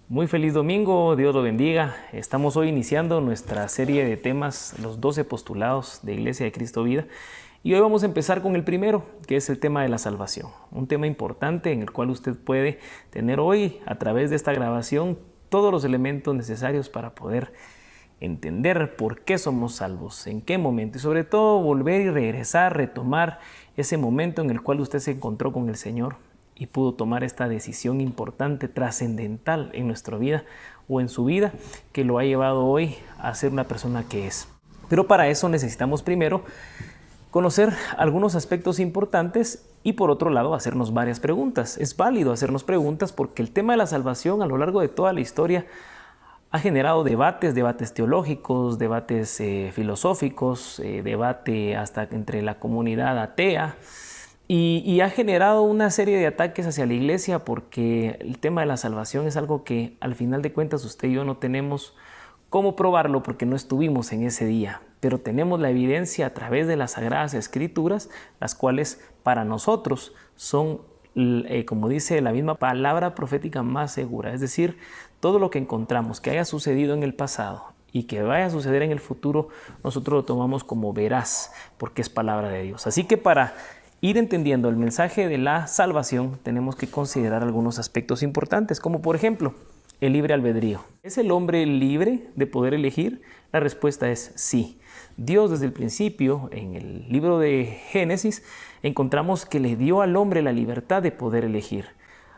Muy feliz domingo, Dios lo bendiga. Estamos hoy iniciando nuestra serie de temas, los 12 postulados de Iglesia de Cristo Vida. Y hoy vamos a empezar con el primero, que es el tema de la salvación. Un tema importante en el cual usted puede tener hoy, a través de esta grabación, todos los elementos necesarios para poder entender por qué somos salvos, en qué momento, y sobre todo volver y regresar, retomar ese momento en el cual usted se encontró con el Señor y pudo tomar esta decisión importante, trascendental en nuestra vida o en su vida, que lo ha llevado hoy a ser una persona que es. Pero para eso necesitamos primero conocer algunos aspectos importantes y por otro lado hacernos varias preguntas. Es válido hacernos preguntas porque el tema de la salvación a lo largo de toda la historia ha generado debates teológicos, debates filosóficos, debate hasta entre la comunidad atea. Y ha generado una serie de ataques hacia la iglesia porque el tema de la salvación es algo que al final de cuentas usted y yo no tenemos cómo probarlo porque no estuvimos en ese día, pero tenemos la evidencia a través de las Sagradas Escrituras, las cuales para nosotros son, como dice la misma palabra profética, más segura. Es decir, todo lo que encontramos que haya sucedido en el pasado y que vaya a suceder en el futuro, nosotros lo tomamos como veraz porque es palabra de Dios. Así que para ir entendiendo el mensaje de la salvación, tenemos que considerar algunos aspectos importantes, como por ejemplo, el libre albedrío. ¿Es el hombre libre de poder elegir? La respuesta es sí. Dios desde el principio, en el libro de Génesis, encontramos que le dio al hombre la libertad de poder elegir.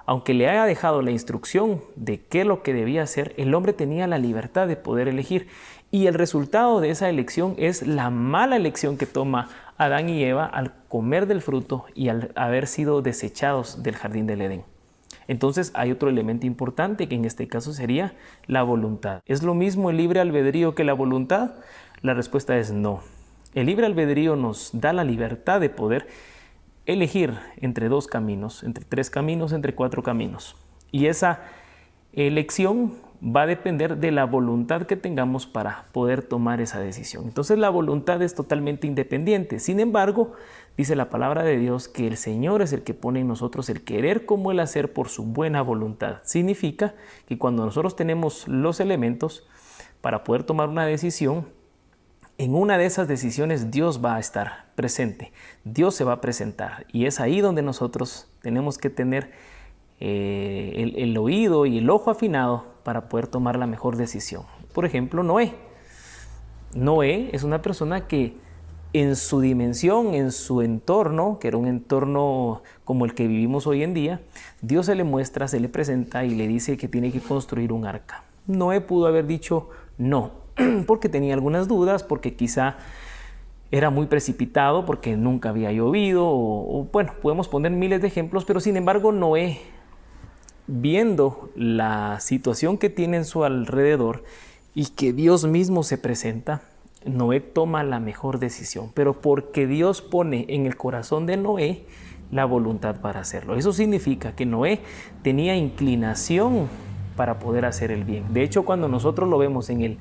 Aunque le haya dejado la instrucción de qué es lo que debía hacer, el hombre tenía la libertad de poder elegir. Y el resultado de esa elección es la mala elección que toma Adán y Eva al comer del fruto y al haber sido desechados del jardín del Edén. Entonces hay otro elemento importante que en este caso sería la voluntad. ¿Es lo mismo el libre albedrío que la voluntad? La respuesta es no. El libre albedrío nos da la libertad de poder elegir entre dos caminos, entre tres caminos, entre cuatro caminos. Y esa elección va a depender de la voluntad que tengamos para poder tomar esa decisión. Entonces la voluntad es totalmente independiente. Sin embargo, dice la palabra de Dios que el Señor es el que pone en nosotros el querer como el hacer por su buena voluntad. Significa que cuando nosotros tenemos los elementos para poder tomar una decisión, en una de esas decisiones Dios va a estar presente, Dios se va a presentar y es ahí donde nosotros tenemos que tener el oído y el ojo afinado para poder tomar la mejor decisión. Por ejemplo, Noé. Noé es una persona que en su dimensión, en su entorno, que era un entorno como el que vivimos hoy en día, Dios se le muestra, se le presenta y le dice que tiene que construir un arca. Noé pudo haber dicho no, porque tenía algunas dudas, porque quizá era muy precipitado, porque nunca había llovido, bueno, podemos poner miles de ejemplos, pero sin embargo Noé, viendo la situación que tiene en su alrededor y que Dios mismo se presenta, Noé toma la mejor decisión, pero porque Dios pone en el corazón de Noé la voluntad para hacerlo. Eso significa que Noé tenía inclinación para poder hacer el bien. De hecho, cuando nosotros lo vemos en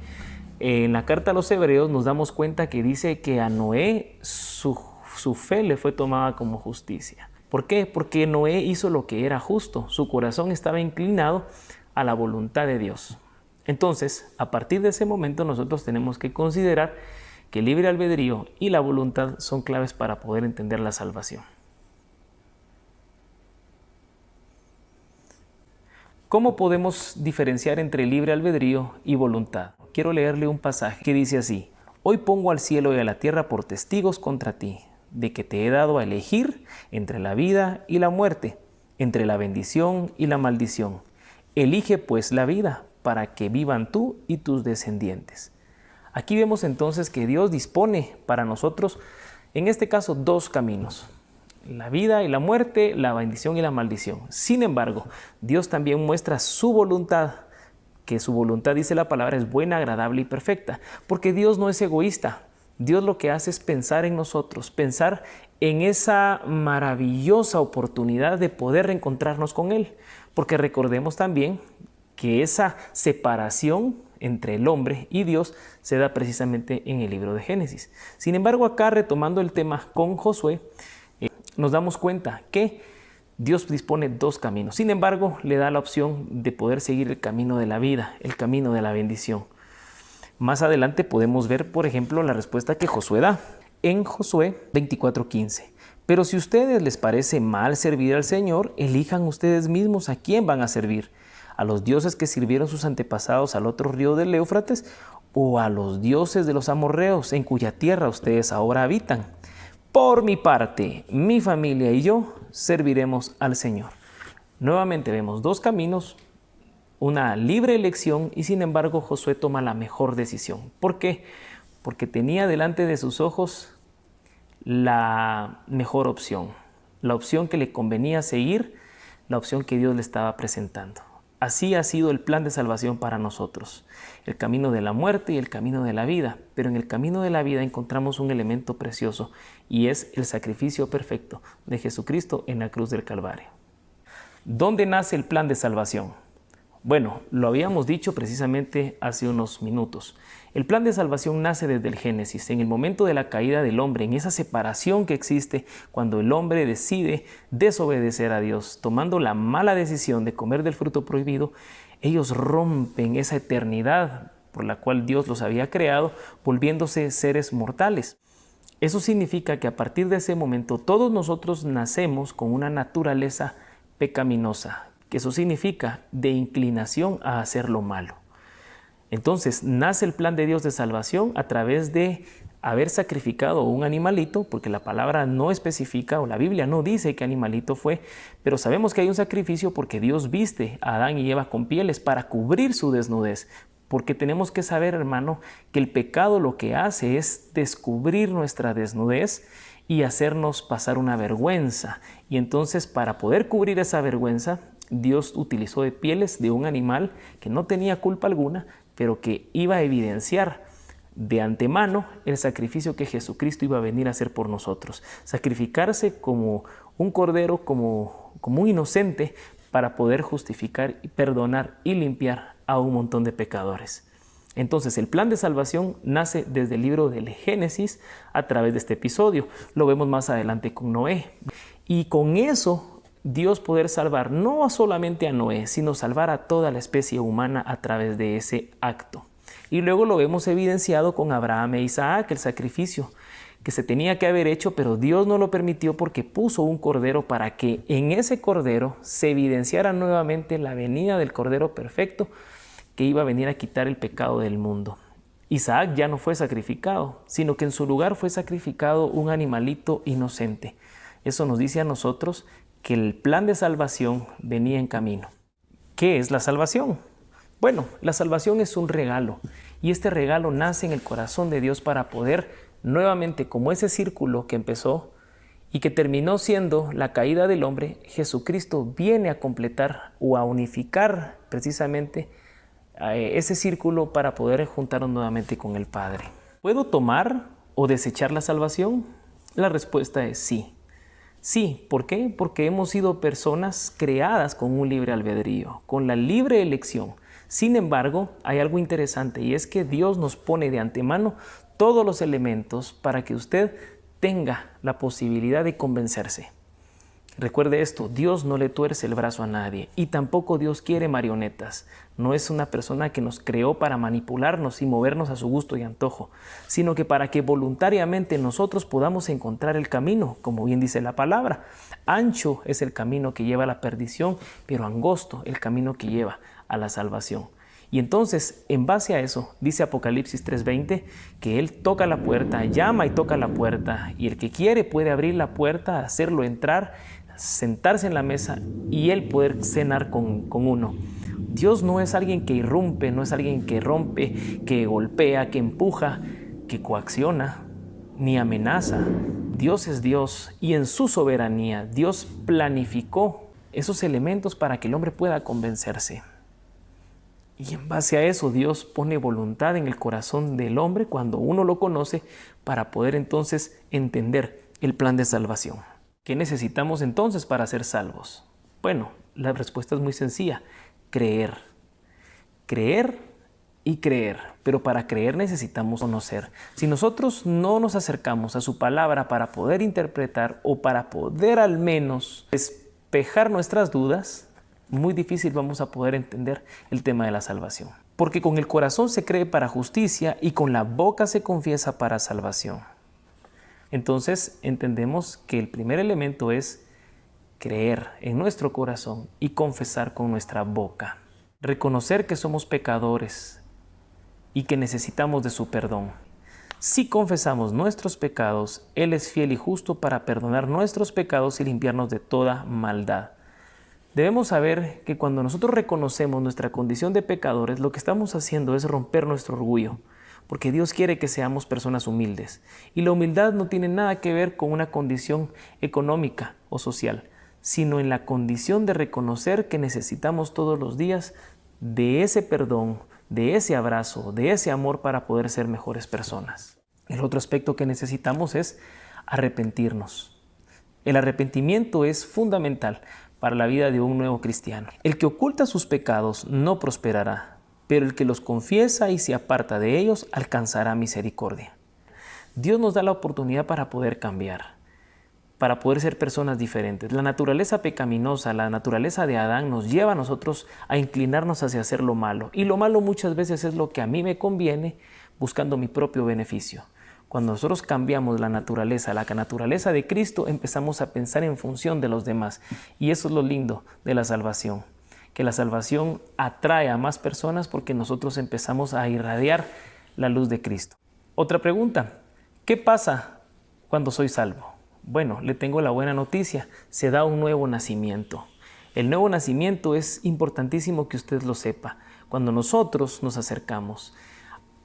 la carta a los Hebreos, nos damos cuenta que dice que a Noé su fe le fue tomada como justicia. ¿Por qué? Porque Noé hizo lo que era justo. Su corazón estaba inclinado a la voluntad de Dios. Entonces, a partir de ese momento, nosotros tenemos que considerar que el libre albedrío y la voluntad son claves para poder entender la salvación. ¿Cómo podemos diferenciar entre libre albedrío y voluntad? Quiero leerle un pasaje que dice así: Hoy pongo al cielo y a la tierra por testigos contra ti, de que te he dado a elegir entre la vida y la muerte, entre la bendición y la maldición. Elige pues la vida, para que vivan tú y tus descendientes. Aquí vemos entonces que Dios dispone para nosotros, en este caso, dos caminos: la vida y la muerte, la bendición y la maldición. Sin embargo, Dios también muestra su voluntad, que su voluntad, dice la palabra, es buena, agradable y perfecta, porque Dios no es egoísta. Dios lo que hace es pensar en nosotros, pensar en esa maravillosa oportunidad de poder reencontrarnos con Él, porque recordemos también que esa separación entre el hombre y Dios se da precisamente en el libro de Génesis. Sin embargo, acá retomando el tema con Josué, nos damos cuenta que Dios dispone dos caminos. Sin embargo, le da la opción de poder seguir el camino de la vida, el camino de la bendición. Más adelante podemos ver, por ejemplo, la respuesta que Josué da en Josué 24:15. Pero si a ustedes les parece mal servir al Señor, elijan ustedes mismos a quién van a servir, a los dioses que sirvieron sus antepasados al otro río del Éufrates, o a los dioses de los amorreos en cuya tierra ustedes ahora habitan. Por mi parte, mi familia y yo serviremos al Señor. Nuevamente vemos dos caminos, una libre elección, y sin embargo Josué toma la mejor decisión. ¿Por qué? Porque tenía delante de sus ojos la mejor opción, la opción que le convenía seguir, la opción que Dios le estaba presentando. Así ha sido el plan de salvación para nosotros, el camino de la muerte y el camino de la vida. Pero en el camino de la vida encontramos un elemento precioso, y es el sacrificio perfecto de Jesucristo en la cruz del Calvario. ¿Dónde nace el plan de salvación? Bueno, lo habíamos dicho precisamente hace unos minutos. El plan de salvación nace desde el Génesis, en el momento de la caída del hombre, en esa separación que existe cuando el hombre decide desobedecer a Dios, tomando la mala decisión de comer del fruto prohibido. Ellos rompen esa eternidad por la cual Dios los había creado, volviéndose seres mortales. Eso significa que a partir de ese momento todos nosotros nacemos con una naturaleza pecaminosa, que eso significa de inclinación a hacer lo malo. Entonces nace el plan de Dios de salvación a través de haber sacrificado un animalito, porque la palabra no especifica, o la Biblia no dice qué animalito fue, pero sabemos que hay un sacrificio porque Dios viste a Adán y Eva con pieles para cubrir su desnudez. Porque tenemos que saber, hermano, que el pecado lo que hace es descubrir nuestra desnudez y hacernos pasar una vergüenza. Y entonces, para poder cubrir esa vergüenza, Dios utilizó de pieles de un animal que no tenía culpa alguna, pero que iba a evidenciar de antemano el sacrificio que Jesucristo iba a venir a hacer por nosotros. Sacrificarse como un cordero, como un inocente, para poder justificar, perdonar y limpiar a un montón de pecadores. Entonces el plan de salvación nace desde el libro del Génesis a través de este episodio. Lo vemos más adelante con Noé. Y con eso Dios poder salvar no solamente a Noé, sino salvar a toda la especie humana a través de ese acto. Y luego lo vemos evidenciado con Abraham e Isaac, el sacrificio que se tenía que haber hecho, pero Dios no lo permitió porque puso un cordero para que en ese cordero se evidenciara nuevamente la venida del cordero perfecto que iba a venir a quitar el pecado del mundo. Isaac ya no fue sacrificado, sino que en su lugar fue sacrificado un animalito inocente. Eso nos dice a nosotros que el plan de salvación venía en camino. ¿Qué es la salvación? Bueno, la salvación es un regalo, y este regalo nace en el corazón de Dios para poder nuevamente, como ese círculo que empezó y que terminó siendo la caída del hombre, Jesucristo viene a completar o a unificar precisamente ese círculo para poder juntarnos nuevamente con el Padre. ¿Puedo tomar o desechar la salvación? La respuesta es sí. Sí, ¿por qué? Porque hemos sido personas creadas con un libre albedrío, con la libre elección. Sin embargo, hay algo interesante, y es que Dios nos pone de antemano todos los elementos para que usted tenga la posibilidad de convencerse. Recuerde esto, Dios no le tuerce el brazo a nadie, y tampoco Dios quiere marionetas. No es una persona que nos creó para manipularnos y movernos a su gusto y antojo, sino que para que voluntariamente nosotros podamos encontrar el camino, como bien dice la palabra. Ancho es el camino que lleva a la perdición, pero angosto el camino que lleva a la salvación. Y entonces, en base a eso, dice Apocalipsis 3:20, que Él toca la puerta, llama y toca la puerta, y el que quiere puede abrir la puerta, hacerlo entrar, sentarse en la mesa y Él poder cenar con uno. Dios no es alguien que irrumpe, no es alguien que rompe, que golpea, que empuja, que coacciona, ni amenaza. Dios es Dios, y en su soberanía Dios planificó esos elementos para que el hombre pueda convencerse. Y en base a eso Dios pone voluntad en el corazón del hombre cuando uno lo conoce, para poder entonces entender el plan de salvación. ¿Qué necesitamos entonces para ser salvos? Bueno, la respuesta es muy sencilla: creer. Creer y creer. Pero para creer necesitamos conocer. Si nosotros no nos acercamos a su palabra para poder interpretar, o para poder al menos despejar nuestras dudas, muy difícil vamos a poder entender el tema de la salvación. Porque con el corazón se cree para justicia y con la boca se confiesa para salvación. Entonces entendemos que el primer elemento es creer en nuestro corazón y confesar con nuestra boca. Reconocer que somos pecadores y que necesitamos de su perdón. Si confesamos nuestros pecados, Él es fiel y justo para perdonar nuestros pecados y limpiarnos de toda maldad. Debemos saber que cuando nosotros reconocemos nuestra condición de pecadores, lo que estamos haciendo es romper nuestro orgullo, porque Dios quiere que seamos personas humildes. Y la humildad no tiene nada que ver con una condición económica o social, sino en la condición de reconocer que necesitamos todos los días de ese perdón, de ese abrazo, de ese amor para poder ser mejores personas. El otro aspecto que necesitamos es arrepentirnos. El arrepentimiento es fundamental para la vida de un nuevo cristiano. El que oculta sus pecados no prosperará, pero el que los confiesa y se aparta de ellos alcanzará misericordia. Dios nos da la oportunidad para poder cambiar, para poder ser personas diferentes. La naturaleza pecaminosa, la naturaleza de Adán nos lleva a nosotros a inclinarnos hacia hacer lo malo. Y lo malo muchas veces es lo que a mí me conviene, buscando mi propio beneficio. Cuando nosotros cambiamos la naturaleza de Cristo, empezamos a pensar en función de los demás. Y eso es lo lindo de la salvación, que la salvación atrae a más personas porque nosotros empezamos a irradiar la luz de Cristo. Otra pregunta, ¿qué pasa cuando soy salvo? Bueno, le tengo la buena noticia, se da un nuevo nacimiento. El nuevo nacimiento es importantísimo que usted lo sepa. Cuando nosotros nos acercamos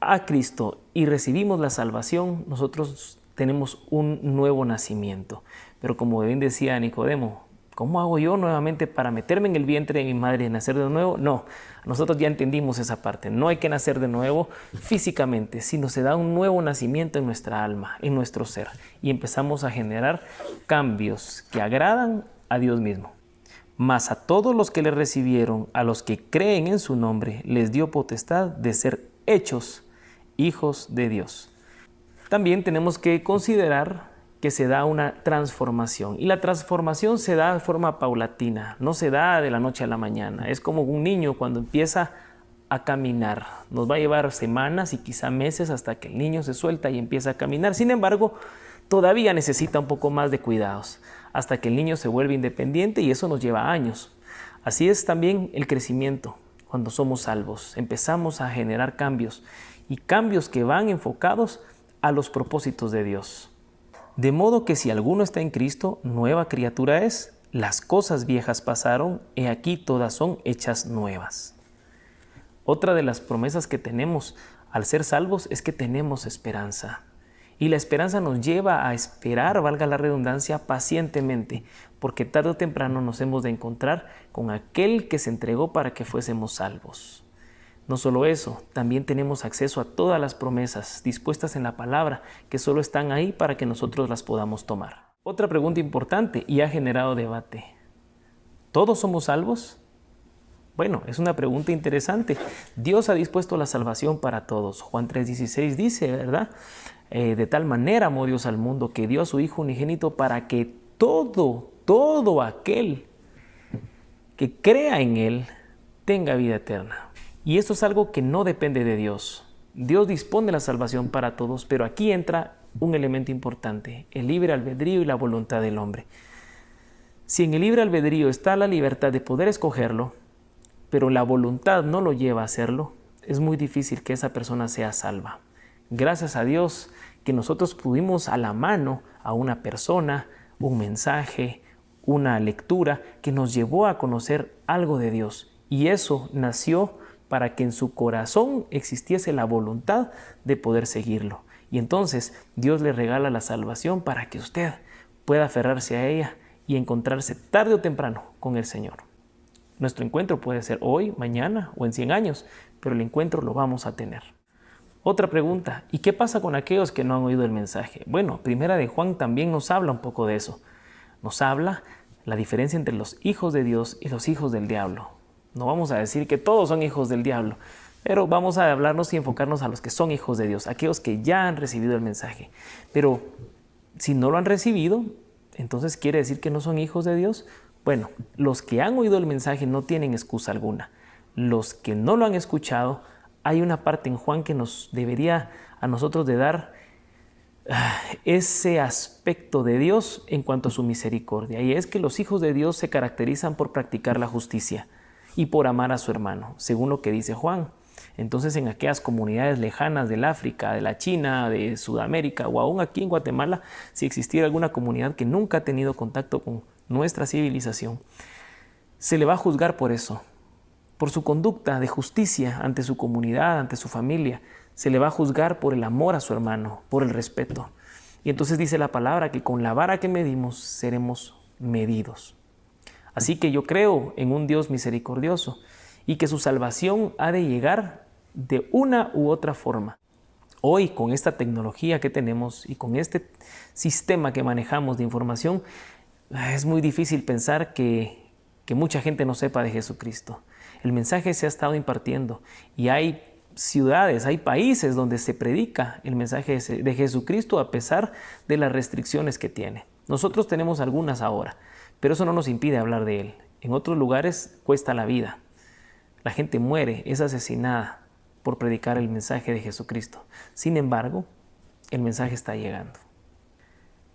a Cristo y recibimos la salvación, nosotros tenemos un nuevo nacimiento. Pero como bien decía Nicodemo, ¿cómo hago yo nuevamente para meterme en el vientre de mi madre y nacer de nuevo? No, nosotros ya entendimos esa parte. No hay que nacer de nuevo físicamente, sino se da un nuevo nacimiento en nuestra alma, en nuestro ser. Y empezamos a generar cambios que agradan a Dios mismo. Mas a todos los que le recibieron, a los que creen en su nombre, les dio potestad de ser hechos hijos de Dios. También tenemos que considerar que se da una transformación. Y la transformación se da de forma paulatina, no se da de la noche a la mañana. Es como un niño cuando empieza a caminar. Nos va a llevar semanas y quizá meses hasta que el niño se suelta y empieza a caminar. Sin embargo, todavía necesita un poco más de cuidados hasta que el niño se vuelve independiente y eso nos lleva años. Así es también el crecimiento cuando somos salvos. Empezamos a generar cambios y cambios que van enfocados a los propósitos de Dios. De modo que si alguno está en Cristo, nueva criatura es. Las cosas viejas pasaron, he aquí todas son hechas nuevas. Otra de las promesas que tenemos al ser salvos es que tenemos esperanza. Y la esperanza nos lleva a esperar, valga la redundancia, pacientemente, porque tarde o temprano nos hemos de encontrar con aquel que se entregó para que fuésemos salvos. No solo eso, también tenemos acceso a todas las promesas dispuestas en la palabra que solo están ahí para que nosotros las podamos tomar. Otra pregunta importante y ha generado debate. ¿Todos somos salvos? Bueno, es una pregunta interesante. Dios ha dispuesto la salvación para todos. Juan 3:16 dice, ¿verdad? De tal manera amó Dios al mundo que dio a su Hijo unigénito para que todo aquel que crea en Él tenga vida eterna. Y esto es algo que no depende de Dios. Dios dispone la salvación para todos, pero aquí entra un elemento importante, el libre albedrío y la voluntad del hombre. Si en el libre albedrío está la libertad de poder escogerlo, pero la voluntad no lo lleva a hacerlo, es muy difícil que esa persona sea salva. Gracias a Dios que nosotros pudimos a la mano a una persona, un mensaje, una lectura que nos llevó a conocer algo de Dios. Y eso nació para que en su corazón existiese la voluntad de poder seguirlo. Y entonces Dios le regala la salvación para que usted pueda aferrarse a ella y encontrarse tarde o temprano con el Señor. Nuestro encuentro puede ser hoy, mañana o en 100 años, pero el encuentro lo vamos a tener. Otra pregunta, ¿y qué pasa con aquellos que no han oído el mensaje? Bueno, Primera de Juan también nos habla un poco de eso. Nos habla la diferencia entre los hijos de Dios y los hijos del diablo. No vamos a decir que todos son hijos del diablo, pero vamos a hablarnos y enfocarnos a los que son hijos de Dios, aquellos que ya han recibido el mensaje. Pero si no lo han recibido, entonces ¿quiere decir que no son hijos de Dios? Bueno, los que han oído el mensaje no tienen excusa alguna. Los que no lo han escuchado, hay una parte en Juan que nos debería a nosotros de dar ese aspecto de Dios en cuanto a su misericordia. Y es que los hijos de Dios se caracterizan por practicar la justicia y por amar a su hermano, según lo que dice Juan. Entonces, en aquellas comunidades lejanas del África, de la China, de Sudamérica o aún aquí en Guatemala, si existiera alguna comunidad que nunca ha tenido contacto con nuestra civilización, se le va a juzgar por eso, por su conducta de justicia ante su comunidad, ante su familia. Se le va a juzgar por el amor a su hermano, por el respeto. Y entonces dice la palabra que con la vara que medimos seremos medidos. Así que yo creo en un Dios misericordioso y que su salvación ha de llegar de una u otra forma. Hoy, con esta tecnología que tenemos y con este sistema que manejamos de información, es muy difícil pensar que mucha gente no sepa de Jesucristo. El mensaje se ha estado impartiendo y hay ciudades, hay países donde se predica el mensaje de Jesucristo a pesar de las restricciones que tiene. Nosotros tenemos algunas ahora, pero eso no nos impide hablar de Él. En otros lugares cuesta la vida. La gente muere, es asesinada por predicar el mensaje de Jesucristo. Sin embargo, el mensaje está llegando.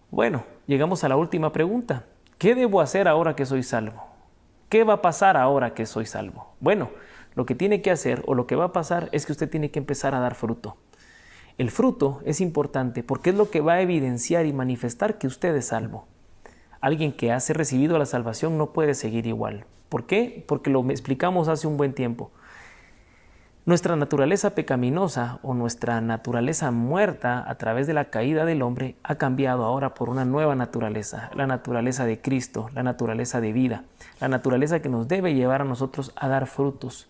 Bueno, llegamos a la última pregunta. ¿Qué debo hacer ahora que soy salvo? ¿Qué va a pasar ahora que soy salvo? Bueno, lo que tiene que hacer o lo que va a pasar es que usted tiene que empezar a dar fruto. El fruto es importante porque es lo que va a evidenciar y manifestar que usted es salvo. Alguien que ha recibido la salvación no puede seguir igual. ¿Por qué? Porque lo explicamos hace un buen tiempo. Nuestra naturaleza pecaminosa o nuestra naturaleza muerta a través de la caída del hombre ha cambiado ahora por una nueva naturaleza, la naturaleza de Cristo, la naturaleza de vida, la naturaleza que nos debe llevar a nosotros a dar frutos,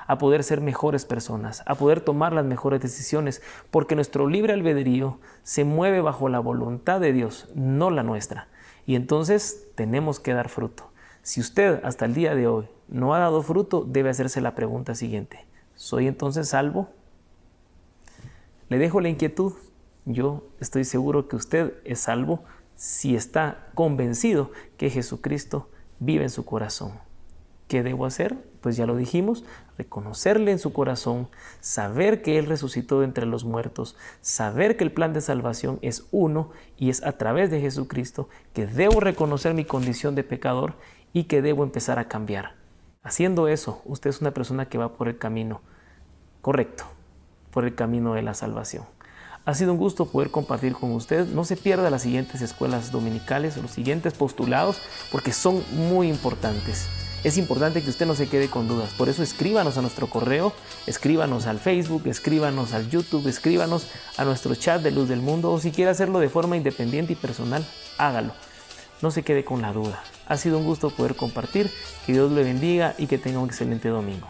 a poder ser mejores personas, a poder tomar las mejores decisiones, porque nuestro libre albedrío se mueve bajo la voluntad de Dios, no la nuestra. Y entonces tenemos que dar fruto. Si usted hasta el día de hoy no ha dado fruto, debe hacerse la pregunta siguiente. ¿Soy entonces salvo? Le dejo la inquietud. Yo estoy seguro que usted es salvo si está convencido que Jesucristo vive en su corazón. ¿Qué debo hacer? Pues ya lo dijimos, reconocerle en su corazón, saber que Él resucitó de entre los muertos, saber que el plan de salvación es uno y es a través de Jesucristo, que debo reconocer mi condición de pecador y que debo empezar a cambiar. Haciendo eso, usted es una persona que va por el camino correcto, por el camino de la salvación. Ha sido un gusto poder compartir con usted. No se pierda las siguientes escuelas dominicales o los siguientes postulados porque son muy importantes. Es importante que usted no se quede con dudas. Por eso escríbanos a nuestro correo, escríbanos al Facebook, escríbanos al YouTube, escríbanos a nuestro chat de Luz del Mundo o si quiere hacerlo de forma independiente y personal, hágalo. No se quede con la duda. Ha sido un gusto poder compartir. Que Dios le bendiga y que tenga un excelente domingo.